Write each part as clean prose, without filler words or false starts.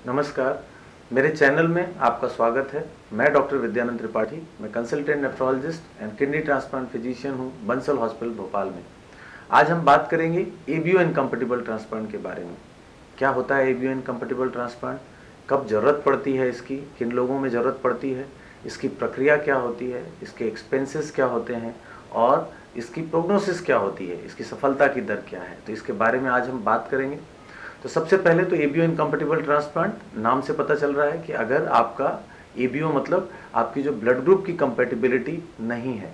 नमस्कार, मेरे चैनल में आपका स्वागत है। मैं डॉक्टर विद्यानंद त्रिपाठी, मैं consultant nephrologist and kidney transplant physician हूँ बंसल हॉस्पिटल भोपाल में। आज हम बात करेंगे एबीओ इनकम्पैटिबल ट्रांसप्लांट के बारे में। क्या होता है एबीओ इनकम्पैटिबल ट्रांसप्लांट, कब ज़रूरत पड़ती है इसकी, किन लोगों में ज़रूरत पड़ती है, इसकी प्रक्रिया क्या होती है, इसके एक्सपेंसेस क्या होते हैं और इसकी प्रोग्नोसिस क्या होती है, इसकी सफलता की दर क्या है, तो इसके बारे में आज हम बात करेंगे। तो सबसे पहले तो एबीओ इनकम्पैटिबल ट्रांसप्लांट नाम से पता चल रहा है कि अगर आपका एबीओ मतलब आपकी जो ब्लड ग्रुप की कंपैटिबिलिटी नहीं है।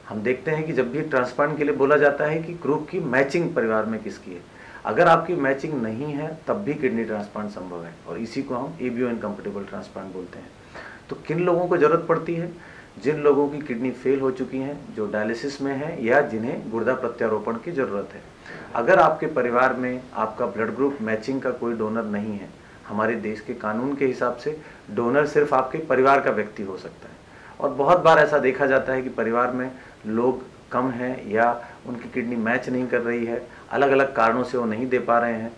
हम देखते हैं कि जब भी ट्रांसप्लांट के लिए बोला जाता है कि ग्रुप की मैचिंग परिवार में किसकी है, अगर आपकी मैचिंग नहीं है तब भी किडनी ट्रांसप्लांट संभव है और इसी को हम एबीओ इनकम्पैटिबल ट्रांसप्लांट बोलते हैं। तो किन लोगों को ज़रूरत पड़ती है? जिन लोगों की किडनी फेल हो चुकी हैं, जो डायलिसिस में है या जिन्हें गुर्दा प्रत्यारोपण की ज़रूरत है। अगर आपके परिवार में आपका ब्लड ग्रुप मैचिंग का कोई डोनर नहीं है, हमारे देश के कानून के हिसाब से डोनर सिर्फ आपके परिवार का व्यक्ति हो सकता है। और बहुत बार ऐसा देखा जाता है कि परिवार में लोग कम हैं या उनकी किडनी मैच नहीं कर रही है, अलग अलग कारणों से वो नहीं दे पा रहे हैं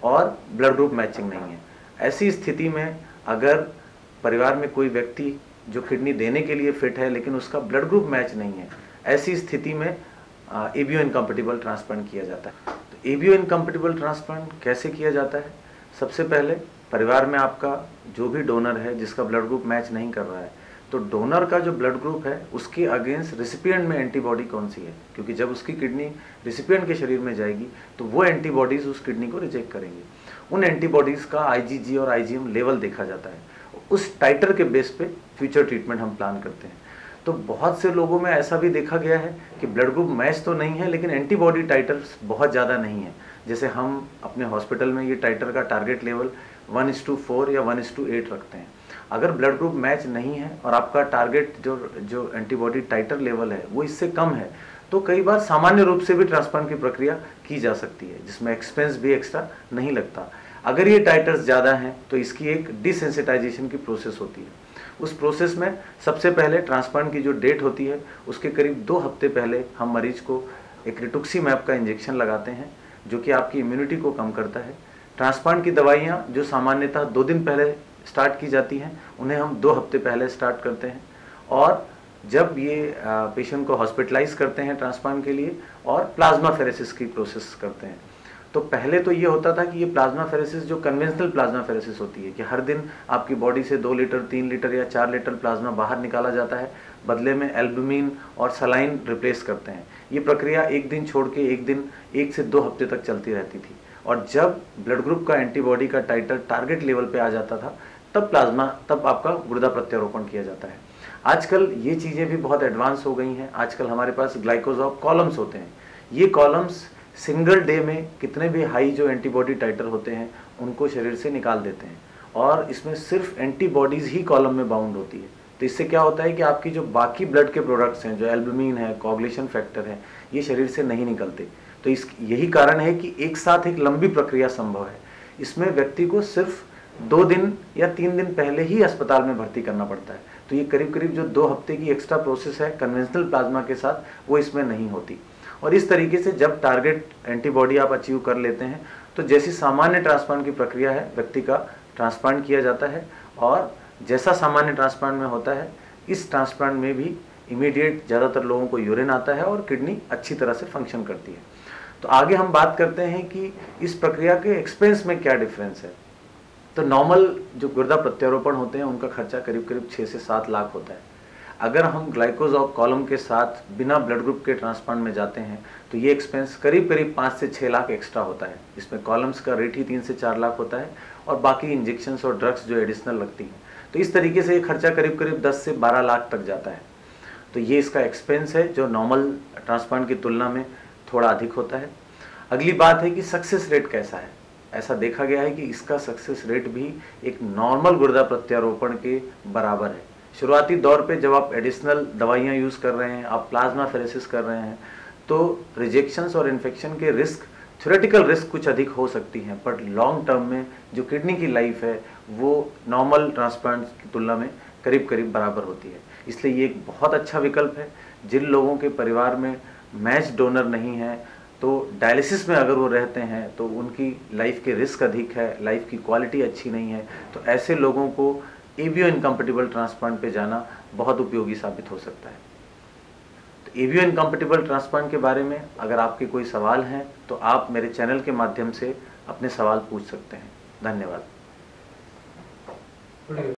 और ब्लड ग्रुप मैचिंग नहीं है। ऐसी स्थिति में अगर परिवार में कोई व्यक्ति जो किडनी देने के लिए फिट है लेकिन उसका ब्लड ग्रुप मैच नहीं है, ऐसी स्थिति में एबीओ इनकम्पैटिबल ट्रांसप्लांट किया जाता है। तो एबीओ इनकम्पैटिबल ट्रांसप्लांट कैसे किया जाता है? सबसे पहले परिवार में आपका जो भी डोनर है जिसका ब्लड ग्रुप मैच नहीं कर रहा है, तो डोनर का जो ब्लड ग्रुप है उसके अगेंस्ट रेसिपिएंट में एंटीबॉडी कौन सी है, क्योंकि जब उसकी किडनी रेसिपिएंट के शरीर में जाएगी तो वो एंटीबॉडीज उस किडनी को रिजेक्ट करेंगे। उन एंटीबॉडीज का आईजीजी और आईजीएम लेवल देखा जाता है, उस टाइटर के बेस पे फ्यूचर ट्रीटमेंट हम प्लान करते हैं। तो बहुत से लोगों में ऐसा भी देखा गया है कि ब्लड ग्रुप मैच तो नहीं है लेकिन एंटीबॉडी टाइटर्स बहुत ज़्यादा नहीं है। जैसे हम अपने हॉस्पिटल में ये टाइटर का टारगेट लेवल 1:4 या 1:8 रखते हैं। अगर ब्लड ग्रुप मैच नहीं है और आपका टारगेट जो एंटीबॉडी टाइटर लेवल है वो इससे कम है, तो कई बार सामान्य रूप से भी ट्रांसप्लांट की प्रक्रिया की जा सकती है जिसमें एक्सपेंस भी एक्स्ट्रा नहीं लगता। अगर ये टाइटर्स ज़्यादा हैं तो इसकी एक डिसेंसिटाइजेशन की प्रोसेस होती है। उस प्रोसेस में सबसे पहले ट्रांसप्लांट की जो डेट होती है उसके करीब 2 हफ्ते पहले हम मरीज को एक रिटुक्सीमैब का इंजेक्शन लगाते हैं जो कि आपकी इम्यूनिटी को कम करता है। ट्रांसप्लांट की दवाइयाँ जो सामान्यतः 2 दिन पहले स्टार्ट की जाती हैं उन्हें हम 2 हफ्ते पहले स्टार्ट करते हैं। और जब ये पेशेंट को हॉस्पिटलाइज करते हैं ट्रांसप्लांट के लिए और प्लाज्मा फेरेसिस की प्रोसेस करते हैं, तो पहले तो ये होता था कि ये प्लाज्मा फेरेसिस जो कन्वेंशनल प्लाज्मा फेरेसिस होती है कि हर दिन आपकी बॉडी से 2 लीटर 3 लीटर या 4 लीटर प्लाज्मा बाहर निकाला जाता है, बदले में एल्बुमिन और सलाइन रिप्लेस करते हैं। ये प्रक्रिया एक दिन छोड़ के एक दिन 1 से 2 हफ्ते तक चलती रहती थी और जब ब्लड ग्रुप का एंटीबॉडी का टाइटर टारगेट लेवल पे आ जाता था तब आपका गुर्दा प्रत्यारोपण किया जाता है। आजकल ये चीज़ें भी बहुत एडवांस हो गई हैं। आजकल हमारे पास ग्लाइकोजॉब कॉलम्स होते हैं। ये कॉलम्स सिंगल डे में कितने भी हाई जो एंटीबॉडी टाइटर होते हैं उनको शरीर से निकाल देते हैं और इसमें सिर्फ एंटीबॉडीज़ ही कॉलम में बाउंड होती है। तो इससे क्या होता है कि आपकी जो बाकी ब्लड के प्रोडक्ट्स हैं, जो एल्बुमिन है, कोगुलेशन फैक्टर है, ये शरीर से नहीं निकलते। तो यही कारण है कि एक साथ एक लंबी प्रक्रिया संभव है। इसमें व्यक्ति को सिर्फ 2 दिन या 3 दिन पहले ही अस्पताल में भर्ती करना पड़ता है। तो ये करीब करीब जो 2 हफ्ते की एक्स्ट्रा प्रोसेस है कन्वेंशनल प्लाज्मा के साथ, वो इसमें नहीं होती। और इस तरीके से जब टारगेट एंटीबॉडी आप अचीव कर लेते हैं तो जैसी सामान्य ट्रांसप्लांट की प्रक्रिया है, व्यक्ति का ट्रांसप्लांट किया जाता है और जैसा सामान्य ट्रांसप्लांट में होता है इस ट्रांसप्लांट में भी इमीडिएट ज़्यादातर लोगों को यूरिन आता है और किडनी अच्छी तरह से फंक्शन करती है। तो आगे हम बात करते हैं कि इस प्रक्रिया के एक्सपेंस में क्या डिफरेंस है। तो नॉर्मल जो गुर्दा प्रत्यारोपण होते हैं उनका खर्चा करीब करीब 6 से 7 लाख होता है। अगर हम ग्लाइकोजॉब कॉलम के साथ बिना ब्लड ग्रुप के ट्रांसप्लांट में जाते हैं तो ये एक्सपेंस करीब करीब 5 से 6 लाख एक्स्ट्रा होता है। इसमें कॉलम्स का रेट ही 3 से 4 लाख होता है और बाकी इंजेक्शंस और ड्रग्स जो एडिशनल लगती हैं। तो इस तरीके से ये खर्चा करीब करीब 10 से 12 लाख तक जाता है। तो ये इसका एक्सपेंस है जो नॉर्मल ट्रांसप्लांट की तुलना में थोड़ा अधिक होता है। अगली बात है कि सक्सेस रेट कैसा है। ऐसा देखा गया है कि इसका सक्सेस रेट भी एक नॉर्मल गुर्दा प्रत्यारोपण के बराबर है। शुरुआती दौर पे जब आप एडिशनल दवाइयाँ यूज़ कर रहे हैं, आप प्लाज्मा फेरेसिस कर रहे हैं, तो रिजेक्शंस और इन्फेक्शन के रिस्क, थ्योरेटिकल रिस्क कुछ अधिक हो सकती हैं, बट लॉन्ग टर्म में जो किडनी की लाइफ है वो नॉर्मल ट्रांसप्लांट की तुलना में करीब करीब बराबर होती है। इसलिए ये एक बहुत अच्छा विकल्प है। जिन लोगों के परिवार में मैच डोनर नहीं है, तो डायलिसिस में अगर वो रहते हैं तो उनकी लाइफ के रिस्क अधिक है, लाइफ की क्वालिटी अच्छी नहीं है, तो ऐसे लोगों को एबीओ इनकम्पेटिबल ट्रांसप्लांट पे जाना बहुत उपयोगी साबित हो सकता है। तो एबीओ इनकम्पेटिबल ट्रांसप्लांट के बारे में अगर आपके कोई सवाल हैं तो आप मेरे चैनल के माध्यम से अपने सवाल पूछ सकते हैं। धन्यवाद।